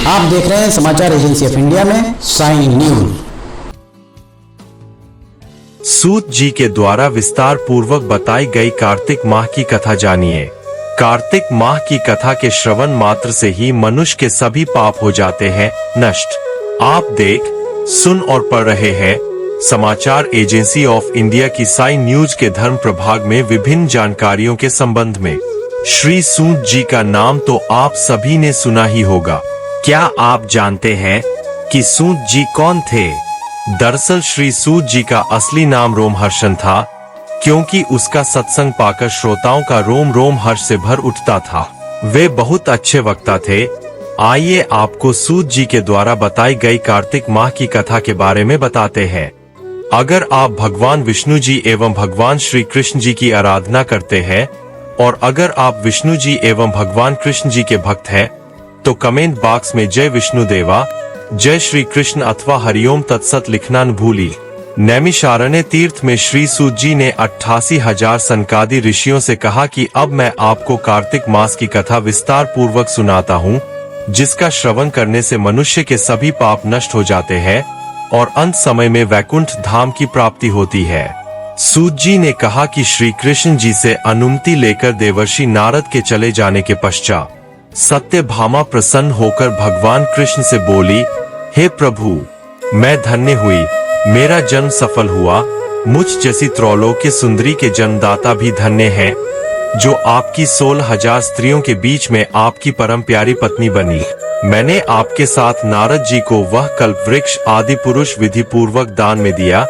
आप देख रहे हैं समाचार एजेंसी ऑफ इंडिया में साइन न्यूज। सूत जी के द्वारा विस्तार पूर्वक बताई गई कार्तिक माह की कथा जानिए। कार्तिक माह की कथा के श्रवण मात्र से ही मनुष्य के सभी पाप हो जाते हैं नष्ट। आप देख, सुन और पढ़ रहे हैं समाचार एजेंसी ऑफ इंडिया की साइन न्यूज के धर्म प्रभाग में विभिन्न जानकारियों के संबंध में। श्री सूत जी का नाम तो आप सभी ने सुना ही होगा। क्या आप जानते हैं कि सूत जी कौन थे? दरअसल श्री सूत जी का असली नाम रोमहर्षण था, क्योंकि उसका सत्संग पाकर श्रोताओं का रोम रोम हर्ष से भर उठता था। वे बहुत अच्छे वक्ता थे। आइए आपको सूत जी के द्वारा बताई गई कार्तिक माह की कथा के बारे में बताते हैं। अगर आप भगवान विष्णु जी एवं भगवान श्री कृष्ण जी की आराधना करते हैं और अगर आप विष्णु जी एवं भगवान कृष्ण जी के भक्त हैं, तो कमेंट बॉक्स में जय विष्णु देवा, जय श्री कृष्ण अथवा हरिओम तत्सत लिखना न भूली। नैमिषारण्य तीर्थ में श्री सूत जी ने 88,000 सनकादि ऋषियों से कहा कि अब मैं आपको कार्तिक मास की कथा विस्तार पूर्वक सुनाता हूँ, जिसका श्रवण करने से मनुष्य के सभी पाप नष्ट हो जाते हैं और अंत समय में वैकुंठ धाम की प्राप्ति होती है। सूत जी ने कहा कि श्री कृष्ण जी से अनुमति लेकर देवर्षि नारद के चले जाने के पश्चात सत्यभामा प्रसन्न होकर भगवान कृष्ण से बोली, हे प्रभु, मैं धन्य हुई, मेरा जन्म सफल हुआ। मुझ जैसी त्रैलोक्य सुंदरी के जन्मदाता भी धन्य हैं, जो आपकी 16,000 स्त्रियों के बीच में आपकी परम प्यारी पत्नी बनी। मैंने आपके साथ नारद जी को वह कल्प वृक्ष आदि पुरुष विधि पूर्वक दान में दिया,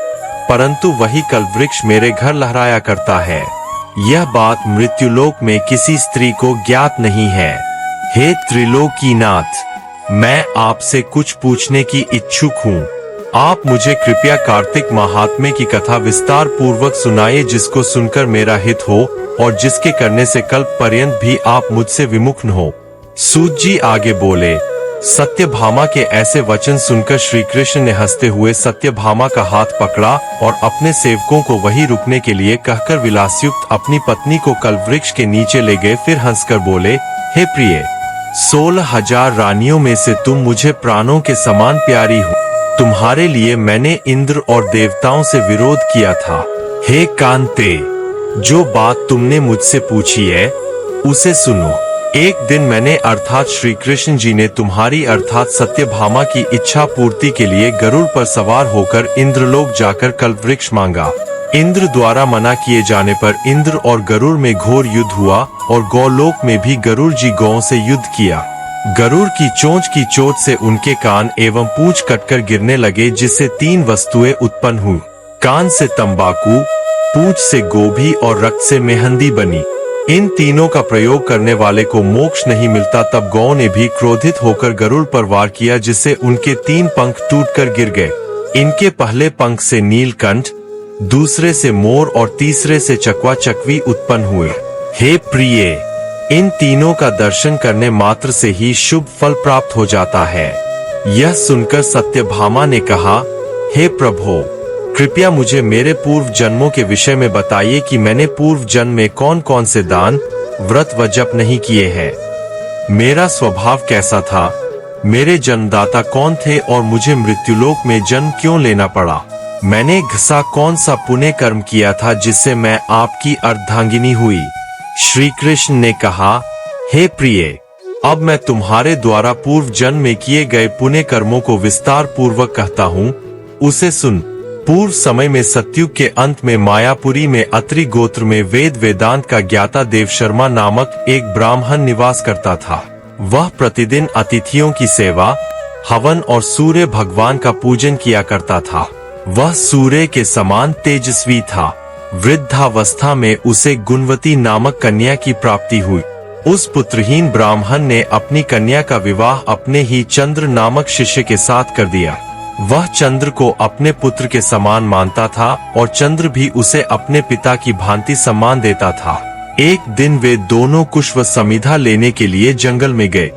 परंतु वही कल्प वृक्ष मेरे घर लहराया करता है। यह बात मृत्युलोक में किसी स्त्री को ज्ञात नहीं है। हे त्रिलोकीनाथ, मैं आपसे कुछ पूछने की इच्छुक हूँ। आप मुझे कृपया कार्तिक महात्म्य की कथा विस्तार पूर्वक सुनाइए, जिसको सुनकर मेरा हित हो और जिसके करने से कल्प पर्यंत भी आप मुझसे विमुख न हो। सूत जी आगे बोले। सत्यभामा के ऐसे वचन सुनकर श्री कृष्ण ने हंसते हुए सत्यभामा का हाथ पकड़ा और अपने सेवकों को वहीं रुकने के लिए कहकर विलासयुक्त अपनी पत्नी को कल्प वृक्ष के नीचे ले गए। फिर हंसकर बोले, हे प्रिय, 16,000 रानियों में से तुम मुझे प्राणों के समान प्यारी हो। तुम्हारे लिए मैंने इंद्र और देवताओं से विरोध किया था। हे कांते, जो बात तुमने मुझसे पूछी है उसे सुनो। एक दिन मैंने अर्थात श्री कृष्ण जी ने तुम्हारी अर्थात सत्यभामा की इच्छा पूर्ति के लिए गरुड़ पर सवार होकर इंद्रलोक जाकर कल्प वृक्ष मांगा। इंद्र द्वारा मना किए जाने पर इंद्र और गरुड़ में घोर युद्ध हुआ और गौलोक में भी गरुड़ जी गौ से युद्ध किया। गरुड़ की चोंच की चोट से उनके कान एवं पूंछ कटकर गिरने लगे, जिससे 3 वस्तुएं उत्पन्न हुई। कान से तंबाकू, पूंछ से गोभी और रक्त से मेहंदी बनी। इन तीनों का प्रयोग करने वाले को मोक्ष नहीं मिलता। तब गौ ने भी क्रोधित होकर गरुड़ पर वार किया, जिससे उनके 3 पंख टूटकर गिर गए। इनके पहले पंख से नीलकंठ, दूसरे से मोर और तीसरे से चकवा चकवी उत्पन्न हुए। हे प्रिय, इन तीनों का दर्शन करने मात्र से ही शुभ फल प्राप्त हो जाता है। यह सुनकर सत्यभामा ने कहा, हे प्रभु, कृपया मुझे मेरे पूर्व जन्मों के विषय में बताइए कि मैंने पूर्व जन्म में कौन कौन से दान, व्रत व जप नहीं किए हैं। मेरा स्वभाव कैसा था, मेरे जन्मदाता कौन थे और मुझे मृत्युलोक में जन्म क्यों लेना पड़ा। मैंने घसा कौन सा पुण्य कर्म किया था जिससे मैं आपकी अर्धांगिनी हुई। श्री कृष्ण ने कहा, हे प्रिय, अब मैं तुम्हारे द्वारा पूर्व जन्म में किए गए पुण्य कर्मों को विस्तार पूर्वक कहता हूँ, उसे सुन। पूर्व समय में सतयुग के अंत में मायापुरी में अत्रि गोत्र में वेद वेदांत का ज्ञाता देवशर्मा नामक एक ब्राह्मण निवास करता था। वह प्रतिदिन अतिथियों की सेवा, हवन और सूर्य भगवान का पूजन किया करता था। वह सूर्य के समान तेजस्वी था। वृद्धावस्था में उसे गुणवती नामक कन्या की प्राप्ति हुई। उस पुत्रहीन ब्राह्मण ने अपनी कन्या का विवाह अपने ही चंद्र नामक शिष्य के साथ कर दिया। वह चंद्र को अपने पुत्र के समान मानता था और चंद्र भी उसे अपने पिता की भांति सम्मान देता था। एक दिन वे दोनों कुश व समिधा लेने के लिए जंगल में गए।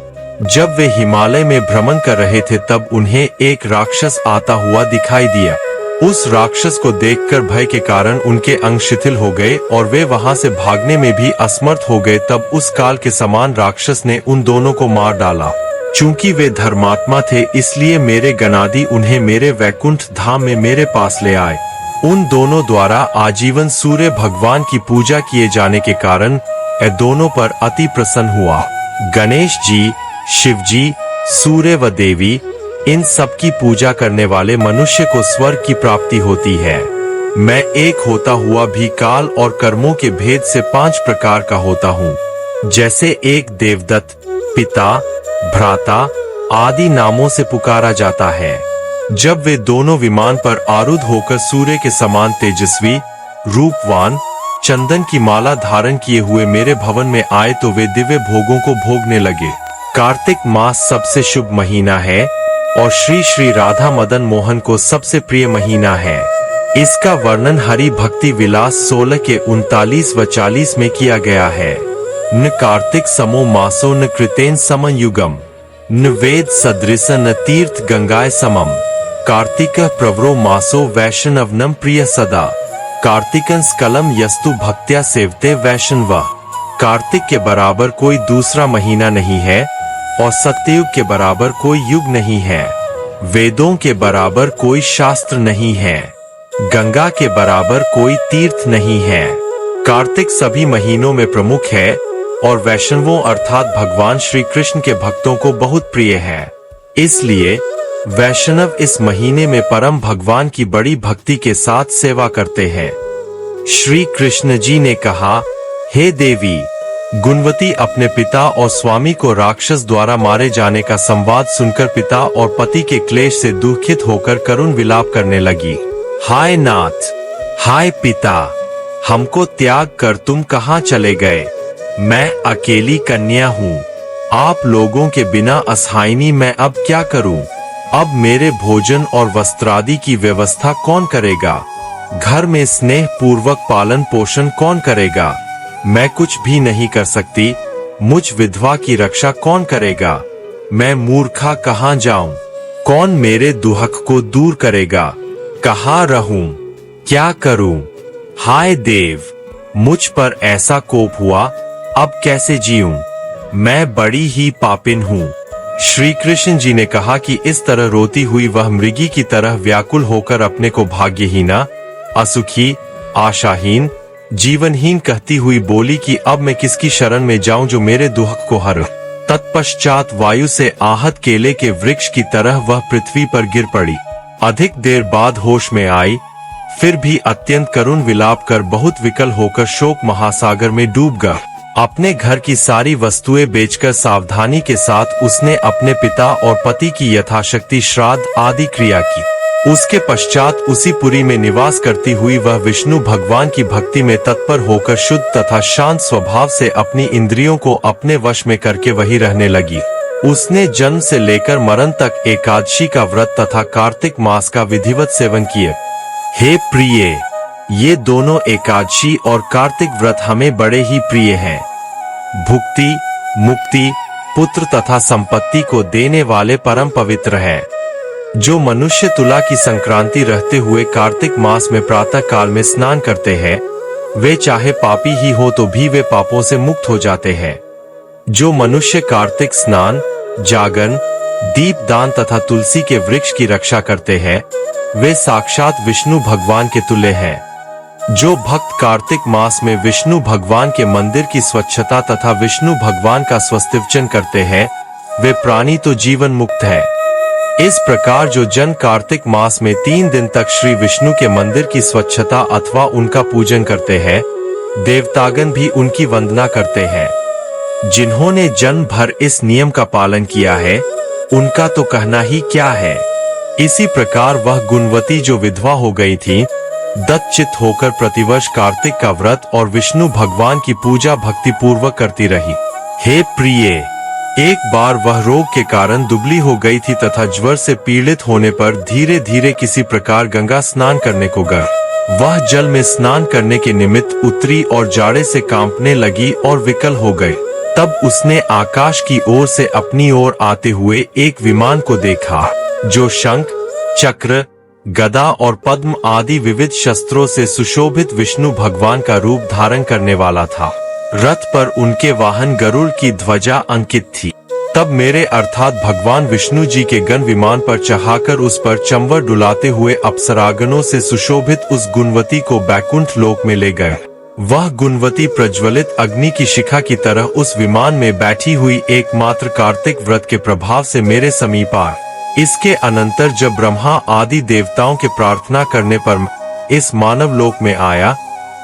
जब वे हिमालय में भ्रमण कर रहे थे तब उन्हें एक राक्षस आता हुआ दिखाई दिया। उस राक्षस को देखकर भय के कारण उनके अंग शिथिल हो गए और वे वहां से भागने में भी असमर्थ हो गए। तब उस काल के समान राक्षस ने उन दोनों को मार डाला। चूंकि वे धर्मात्मा थे इसलिए मेरे गणादि उन्हें मेरे वैकुंठ धाम में मेरे पास ले आए। उन दोनों द्वारा आजीवन सूर्य भगवान की पूजा किए जाने के कारण ये दोनों पर अति प्रसन्न हुआ। गणेश जी, शिव जी, सूर्य व देवी, इन सब की पूजा करने वाले मनुष्य को स्वर्ग की प्राप्ति होती है। मैं एक होता हुआ भी काल और कर्मों के भेद से 5 प्रकार का होता हूँ। जैसे एक देवदत्त, पिता, भ्राता आदि नामों से पुकारा जाता है। जब वे दोनों विमान पर आरूढ़ होकर सूर्य के समान तेजस्वी, रूपवान, चंदन की माला धारण किए हुए मेरे भवन में आए तो वे दिव्य भोगों को भोगने लगे। कार्तिक मास सबसे शुभ महीना है और श्री श्री राधा मदन मोहन को सबसे प्रिय महीना है। इसका वर्णन हरि भक्ति विलास 16 के 39 व 40 में किया गया है। न कार्तिक समो मासो न कृतेन समं युगम, न वेद सदृश न तीर्थ गंगाय समम। कार्तिक प्रवरो मासो वैष्णवनम प्रिय सदा, कार्तिकं स्कलम यस्तु भक्त्या सेवते वैष्णव। कार्तिक के बराबर कोई दूसरा महीना नहीं है और सत्ययुग के बराबर कोई युग नहीं है। वेदों के बराबर कोई शास्त्र नहीं है, गंगा के बराबर कोई तीर्थ नहीं है। कार्तिक सभी महीनों में प्रमुख है और वैष्णवों अर्थात भगवान श्री कृष्ण के भक्तों को बहुत प्रिय है। इसलिए वैष्णव इस महीने में परम भगवान की बड़ी भक्ति के साथ सेवा करते हैं। श्री कृष्ण जी ने कहा, हे देवी, गुणवती अपने पिता और स्वामी को राक्षस द्वारा मारे जाने का संवाद सुनकर पिता और पति के क्लेश से दुखित होकर करुण विलाप करने लगी। हाय नाथ, हाय पिता, हमको त्याग कर तुम कहाँ चले गए? मैं अकेली कन्या हूँ, आप लोगों के बिना असहायनी मैं अब क्या करूँ? अब मेरे भोजन और वस्त्रादि की व्यवस्था कौन करेगा? घर में स्नेह पूर्वक पालन पोषण कौन करेगा? मैं कुछ भी नहीं कर सकती, मुझ विधवा की रक्षा कौन करेगा? मैं मूर्खा कहाँ जाऊं? कौन मेरे दुख को दूर करेगा? कहाँ रहूं? क्या करूं? हाय देव, मुझ पर ऐसा कोप हुआ, अब कैसे जीऊं? मैं बड़ी ही पापिन हूँ। श्री कृष्ण जी ने कहा कि इस तरह रोती हुई वह मृगी की तरह व्याकुल होकर अपने को भाग्यहीना, असुखी, आशाहीन, जीवनहीन कहती हुई बोली कि अब मैं किसकी शरण में जाऊं जो मेरे दुख को हर। तत्पश्चात वायु से आहत केले के वृक्ष की तरह वह पृथ्वी पर गिर पड़ी। अधिक देर बाद होश में आई, फिर भी अत्यंत करुण विलाप कर बहुत विकल होकर शोक महासागर में डूब गया। अपने घर की सारी वस्तुएं बेचकर सावधानी के साथ उसने अपने पिता और पति की यथाशक्ति श्राद्ध आदि क्रिया की। उसके पश्चात उसी पुरी में निवास करती हुई वह विष्णु भगवान की भक्ति में तत्पर होकर शुद्ध तथा शांत स्वभाव से अपनी इंद्रियों को अपने वश में करके वही रहने लगी। उसने जन्म से लेकर मरण तक एकादशी का व्रत तथा कार्तिक मास का विधिवत सेवन किए। हे प्रिय, ये दोनों एकादशी और कार्तिक व्रत हमें बड़े ही प्रिय हैं। भुक्ति, मुक्ति, पुत्र तथा संपत्ति को देने वाले परम पवित्र हैं। जो मनुष्य तुला की संक्रांति रहते हुए कार्तिक मास में प्रातः काल में स्नान करते हैं, वे चाहे पापी ही हो तो भी वे पापों से मुक्त हो जाते हैं। जो मनुष्य कार्तिक स्नान, जागरण, दीप दान तथा तुलसी के वृक्ष की रक्षा करते हैं, वे साक्षात विष्णु भगवान के तुल्य हैं। जो भक्त कार्तिक मास में विष्णु भगवान के मंदिर की स्वच्छता तथा विष्णु भगवान का स्वस्तिवचन करते हैं, वे प्राणी तो जीवन मुक्त है। इस प्रकार जो जन कार्तिक मास में 3 दिन तक श्री विष्णु के मंदिर की स्वच्छता अथवा उनका पूजन करते हैं, देवतागण भी उनकी वंदना करते हैं। जिन्होंने जन्म भर इस नियम का पालन किया है, उनका तो कहना ही क्या है। इसी प्रकार वह गुणवती जो विधवा हो गई थी, दत्तचित्त होकर प्रतिवर्ष कार्तिक का व्रत और विष्णु भगवान की पूजा भक्ति पूर्वक करती रही। हे प्रिय, एक बार वह रोग के कारण दुबली हो गई थी तथा ज्वर से पीड़ित होने पर धीरे धीरे किसी प्रकार गंगा स्नान करने को गई। वह जल में स्नान करने के निमित्त उतरी और जाड़े से कांपने लगी और विकल हो गई। तब उसने आकाश की ओर से अपनी ओर आते हुए एक विमान को देखा, जो शंख, चक्र, गदा और पद्म आदि विविध शस्त्रों से सुशोभित विष्णु भगवान का रूप धारण करने वाला था। रथ पर उनके वाहन गरुड़ की ध्वजा अंकित थी। तब मेरे अर्थात भगवान विष्णु जी के गण विमान पर चढ़ाकर उस पर चंवर डुलाते हुए अप्सरागणों से सुशोभित उस गुणवती को बैकुंठ लोक में ले गए। वह गुणवती प्रज्वलित अग्नि की शिखा की तरह उस विमान में बैठी हुई एकमात्र कार्तिक व्रत के प्रभाव से मेरे समीप आ। इसके अनंतर जब ब्रह्मा आदि देवताओं के प्रार्थना करने पर इस मानव लोक में आया,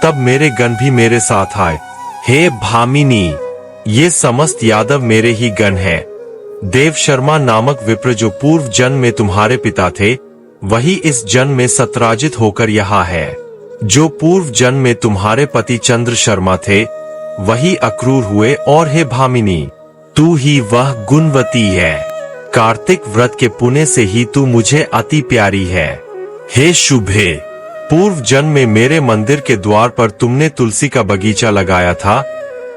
तब मेरे गण भी मेरे साथ आए। हे भामिनी, ये समस्त यादव मेरे ही गण हैं। देव शर्मा नामक विप्र जो पूर्व जन्म में तुम्हारे पिता थे, वही इस जन्म में सतराजित होकर यहाँ है। जो पूर्व जन्म में तुम्हारे पति चंद्र शर्मा थे, वही अक्रूर हुए। और हे भामिनी, तू ही वह गुणवती है। कार्तिक व्रत के पुण्य से ही तू मुझे अति प्यारी है। हे शुभे, पूर्व जन्म में मेरे मंदिर के द्वार पर तुमने तुलसी का बगीचा लगाया था,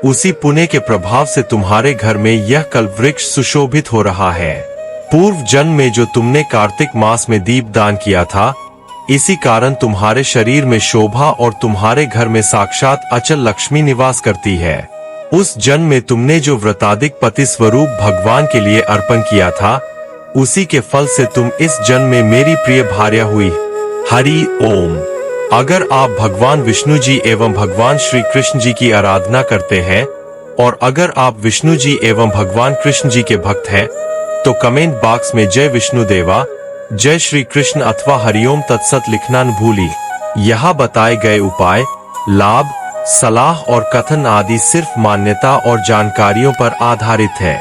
उसी पुण्य के प्रभाव से तुम्हारे घर में यह कल्प वृक्ष सुशोभित हो रहा है। पूर्व जन्म में जो तुमने कार्तिक मास में दीप दान किया था, इसी कारण तुम्हारे शरीर में शोभा और तुम्हारे घर में साक्षात अचल लक्ष्मी निवास करती है। उस जन्म में तुमने जो व्रताधिक पति स्वरूप भगवान के लिए अर्पण किया था, उसी के फल से तुम इस जन्म में मेरी प्रिय भार्या हुई। हरि ओम। अगर आप भगवान विष्णु जी एवं भगवान श्री कृष्ण जी की आराधना करते हैं और अगर आप विष्णु जी एवं भगवान कृष्ण जी के भक्त हैं, तो कमेंट बॉक्स में जय विष्णु देवा, जय श्री कृष्ण अथवा हरिओम तत्सत लिखना न भूली। यहाँ बताए गए उपाय, लाभ, सलाह और कथन आदि सिर्फ मान्यता और जानकारियों पर आधारित है।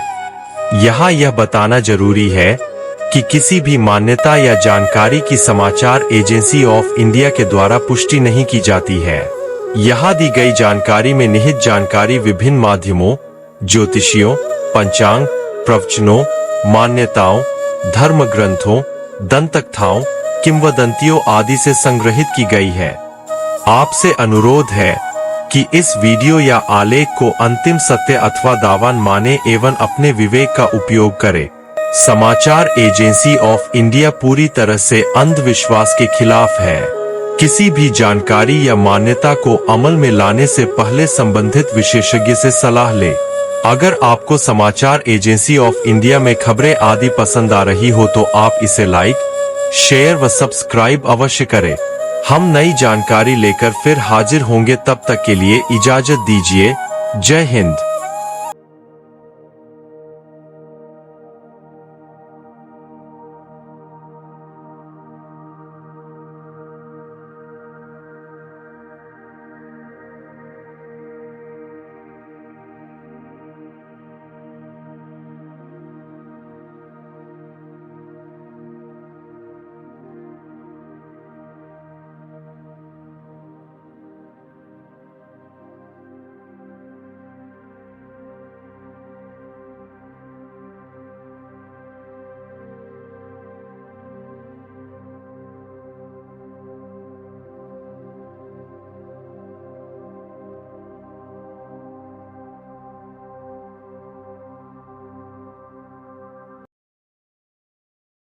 यहाँ यह बताना जरूरी है कि किसी भी मान्यता या जानकारी की समाचार एजेंसी ऑफ इंडिया के द्वारा पुष्टि नहीं की जाती है। यहाँ दी गई जानकारी में निहित जानकारी विभिन्न माध्यमों, ज्योतिषियों, पंचांग, प्रवचनों, मान्यताओं, धर्म ग्रंथों, दंतकथाओं, किंवदंतियों आदि से संग्रहित की गई है। आपसे अनुरोध है कि इस वीडियो या आलेख को अंतिम सत्य अथवा दावान माने एवं अपने विवेक का उपयोग करें। समाचार एजेंसी ऑफ इंडिया पूरी तरह से अंधविश्वास के खिलाफ है। किसी भी जानकारी या मान्यता को अमल में लाने से पहले संबंधित विशेषज्ञ से सलाह लें। अगर आपको समाचार एजेंसी ऑफ इंडिया में खबरें आदि पसंद आ रही हो तो आप इसे लाइक, शेयर व सब्सक्राइब अवश्य करें। हम नई जानकारी लेकर फिर हाजिर होंगे, तब तक के लिए इजाजत दीजिए। जय हिंद।